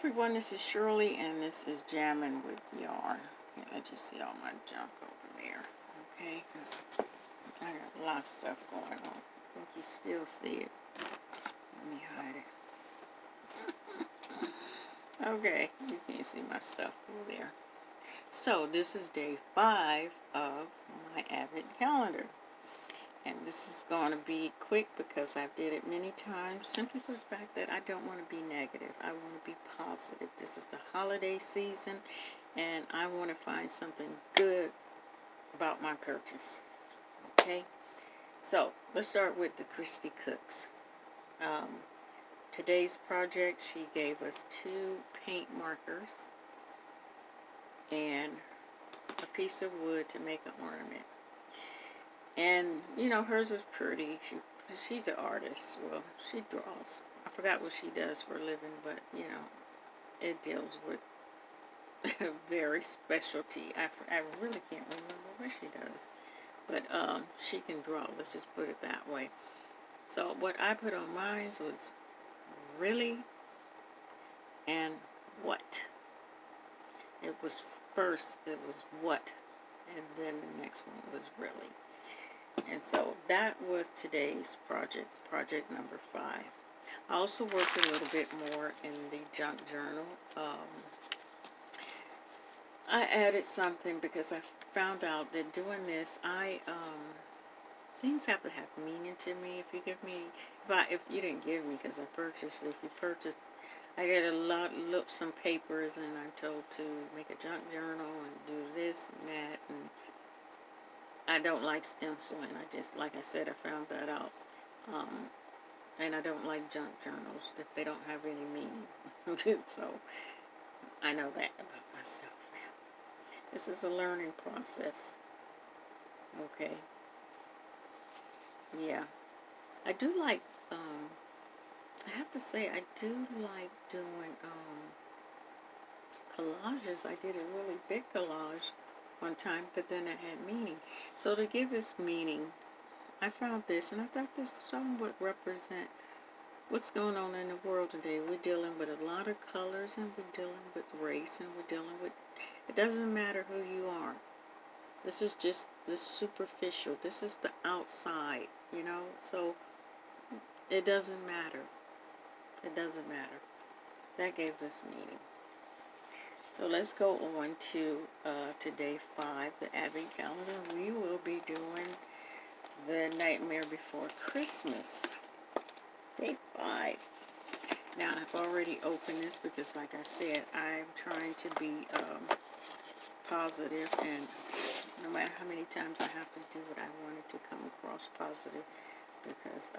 everyone, this is Shirley, and this is Jamminw with Yarn. Can't let you see all my junk over there, okay? Because I got a lot of stuff going on. I think you still see it. Let me hide it. Okay, you can't see my stuff over there. So, this is day 5 of my Advent calendar. And this is going to be quick because I've did it many times, simply for the fact that I don't want to be negative. I want to be positive. This is the holiday season, and I want to find something good about my purchase. Okay? So, let's start with the Christie Cooks. Today's project, she gave us 2 paint markers and a piece of wood to make an ornament. And, you know, hers was pretty. She's an artist. Well, she draws. I forgot what she does for a living, but, you know, it deals with very specialty. I really can't remember what she does. But she can draw. Let's just put it that way. So what I put on mine was really and what. It was first, it was what. And then the next one was really. And so that was today's project number 5. I also worked a little bit more in the junk journal. I added something because I found out that doing this, things have to have meaning to me. If you give me, if you didn't give me because I purchased it, if you purchased, I get some papers, and I'm told to make a junk journal and do this and that, and I don't like stenciling. I just, like I said, I found that out. And I don't like junk journals if they don't have any meaning. So, I know that about myself now. This is a learning process. Okay. Yeah. I do like, I have to say, I do like doing, collages. I did a really big collage one time, but then it had meaning. So to give this meaning, I found this, and I thought this somewhat represent what's going on in the world today. We're dealing with a lot of colors, and we're dealing with race, and we're dealing with, it doesn't matter who you are. This is just the superficial. This is the outside, you know, so it doesn't matter. It doesn't matter. That gave this meaning. So let's go on to day 5, the Advent calendar. We will be doing the Nightmare Before Christmas. Day 5. Now, I've already opened this because, like I said, I'm trying to be positive, and no matter how many times I have to do it, I wanted to come across positive because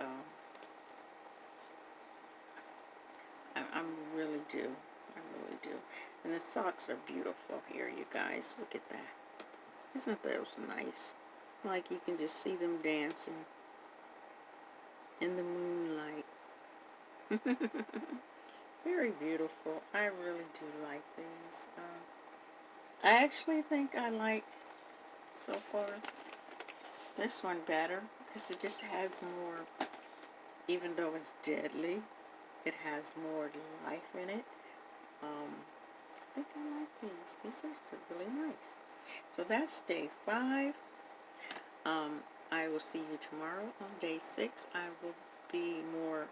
I really do. I really do. And the socks are beautiful here, you guys. Look at that. Isn't those nice? Like you can just see them dancing in the moonlight. Very beautiful. I really do like these. I actually think I like, so far, this one better because it just has more, even though it's deadly, it has more life in it. I think I like these. These are really nice. So that's day 5. I will see you tomorrow on day 6. I will be more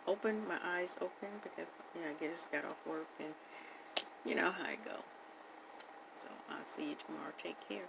open, my eyes open, because, you know, I just got off work, and you know how I go. So I'll see you tomorrow. Take care.